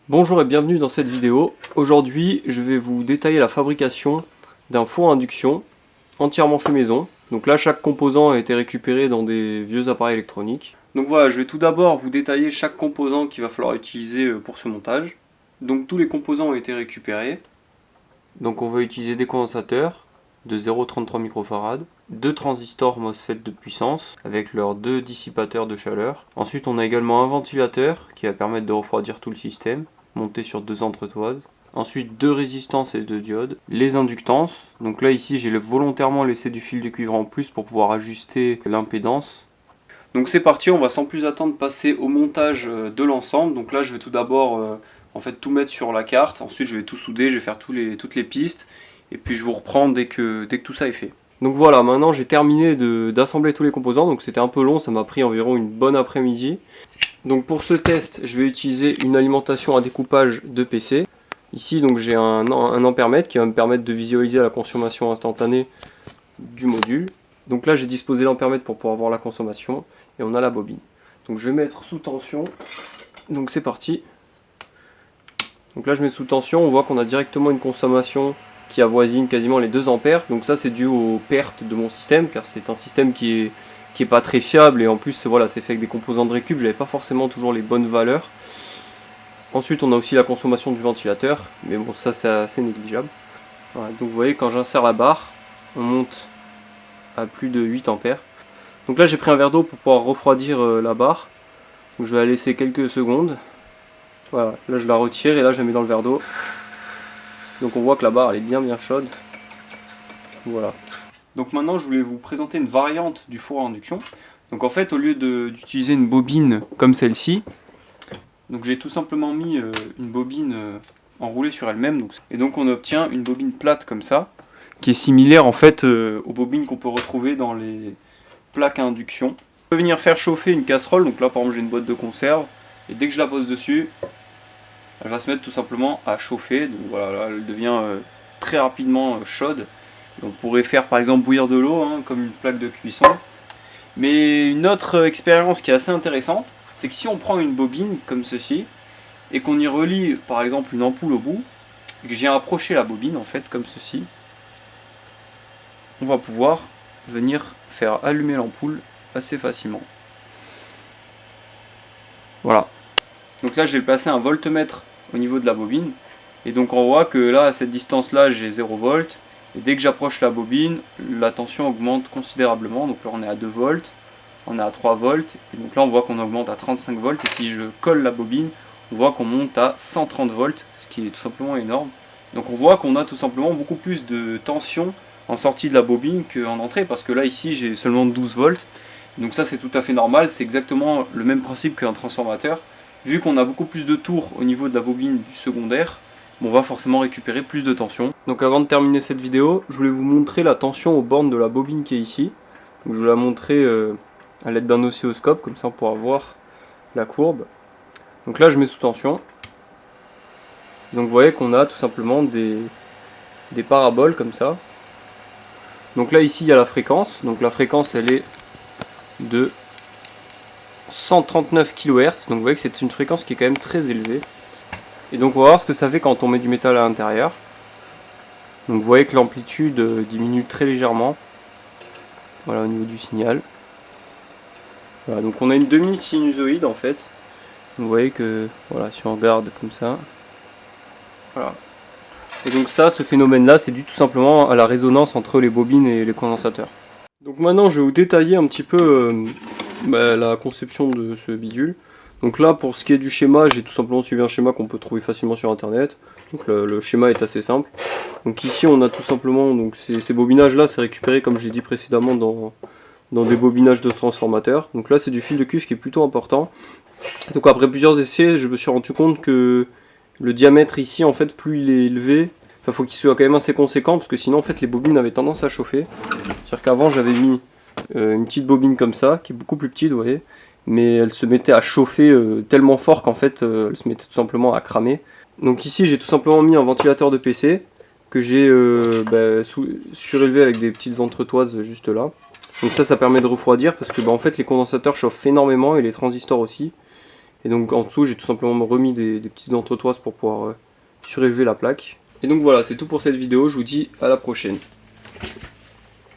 Bonjour et bienvenue dans cette vidéo. Aujourd'hui, je vais vous détailler la fabrication d'un four à induction entièrement fait maison. Donc là, chaque composant a été récupéré dans des vieux appareils électroniques. Donc voilà, je vais tout d'abord vous détailler chaque composant qu'il va falloir utiliser pour ce montage. Donc tous les composants ont été récupérés. Donc on va utiliser des condensateurs de 0,33 microfarad, deux transistors MOSFET de puissance avec leurs deux dissipateurs de chaleur. Ensuite on a également un ventilateur qui va permettre de refroidir tout le système, monté sur deux entretoises. Ensuite deux résistances et deux diodes. Les inductances, donc là ici j'ai volontairement laissé du fil de cuivre en plus pour pouvoir ajuster l'impédance. Donc c'est parti, on va sans plus attendre passer au montage de l'ensemble. Donc là je vais tout d'abord en fait tout mettre sur la carte, ensuite je vais tout souder, je vais faire toutes les pistes, et puis je vous reprends dès que tout ça est fait. Donc voilà, maintenant j'ai terminé d'assembler tous les composants, donc c'était un peu long, ça m'a pris environ une bonne après-midi. Donc pour ce test, je vais utiliser une alimentation à découpage de PC. Ici donc j'ai un ampèremètre qui va me permettre de visualiser la consommation instantanée du module. Donc là j'ai disposé l'ampèremètre pour pouvoir voir la consommation, et on a la bobine. Donc je vais mettre sous tension, donc c'est parti. Donc là je mets sous tension, on voit qu'on a directement une consommation qui avoisine quasiment les 2 ampères. Donc ça c'est dû aux pertes de mon système, car c'est un système qui est pas très fiable, et en plus voilà, c'est fait avec des composants de récup, j'avais pas forcément toujours les bonnes valeurs. Ensuite on a aussi la consommation du ventilateur, mais bon ça c'est assez négligeable. Voilà, donc vous voyez quand j'insère la barre, on monte à plus de 8 ampères. Donc là j'ai pris un verre d'eau pour pouvoir refroidir la barre. Donc je vais la laisser quelques secondes. Voilà, là je la retire et là je la mets dans le verre d'eau. Donc on voit que la barre elle est bien chaude. Voilà. Donc maintenant je voulais vous présenter une variante du four à induction. Donc en fait au lieu d'utiliser une bobine comme celle-ci, donc j'ai tout simplement mis une bobine enroulée sur elle-même. Et donc on obtient une bobine plate comme ça, qui est similaire en fait aux bobines qu'on peut retrouver dans les plaques à induction. On peut venir faire chauffer une casserole, donc là par exemple j'ai une boîte de conserve, et dès que je la pose dessus, elle va se mettre tout simplement à chauffer. Donc voilà, là, elle devient très rapidement chaude. On pourrait faire par exemple bouillir de l'eau, hein, comme une plaque de cuisson. Mais une autre expérience qui est assez intéressante, c'est que si on prend une bobine comme ceci, et qu'on y relie par exemple une ampoule au bout, et que je viens approcher la bobine en fait comme ceci, on va pouvoir venir faire allumer l'ampoule assez facilement. Voilà. Donc là j'ai placé un voltmètre au niveau de la bobine, et donc on voit que là à cette distance là j'ai 0 volts, et dès que j'approche la bobine la tension augmente considérablement. Donc là on est à 2 volts, on est à 3 volts, et donc là on voit qu'on augmente à 35 volts, et si je colle la bobine on voit qu'on monte à 130 volts, ce qui est tout simplement énorme. Donc on voit qu'on a tout simplement beaucoup plus de tension en sortie de la bobine qu'en entrée, parce que là ici j'ai seulement 12 volts, donc ça c'est tout à fait normal, c'est exactement le même principe qu'un transformateur. Vu qu'on a beaucoup plus de tours au niveau de la bobine du secondaire, on va forcément récupérer plus de tension. Donc avant de terminer cette vidéo, je voulais vous montrer la tension aux bornes de la bobine qui est ici. Donc je vais la montrer à l'aide d'un oscilloscope, comme ça on pourra voir la courbe. Donc là je mets sous tension. Donc vous voyez qu'on a tout simplement des paraboles comme ça. Donc là ici il y a la fréquence. Donc la fréquence elle est de 139 kHz, donc vous voyez que c'est une fréquence qui est quand même très élevée. Et donc on va voir ce que ça fait quand on met du métal à l'intérieur. Donc vous voyez que l'amplitude diminue très légèrement. Voilà, au niveau du signal. Voilà, donc on a une demi-sinusoïde en fait. Vous voyez que, voilà, si on regarde comme ça. Voilà. Et donc ça, ce phénomène là, c'est dû tout simplement à la résonance entre les bobines et les condensateurs. Donc maintenant je vais vous détailler un petit peu la conception de ce bidule. Donc là pour ce qui est du schéma, j'ai tout simplement suivi un schéma qu'on peut trouver facilement sur internet. Donc le schéma est assez simple. Donc ici on a tout simplement, donc ces bobinages là c'est récupéré comme je l'ai dit précédemment dans des bobinages de transformateurs. Donc là c'est du fil de cuivre qui est plutôt important. Donc après plusieurs essais je me suis rendu compte que le diamètre ici en fait plus il est élevé, il faut qu'il soit quand même assez conséquent, parce que sinon en fait les bobines avaient tendance à chauffer. C'est-à-dire qu'avant j'avais mis une petite bobine comme ça, qui est beaucoup plus petite, vous voyez, mais elle se mettait à chauffer tellement fort qu'en fait elle se mettait tout simplement à cramer. Donc ici j'ai tout simplement mis un ventilateur de PC que j'ai surélevé avec des petites entretoises juste là. Donc ça permet de refroidir, parce que en fait les condensateurs chauffent énormément et les transistors aussi. Et donc en dessous j'ai tout simplement remis des petites entretoises pour pouvoir surélever la plaque. Et donc voilà, c'est tout pour cette vidéo, je vous dis à la prochaine.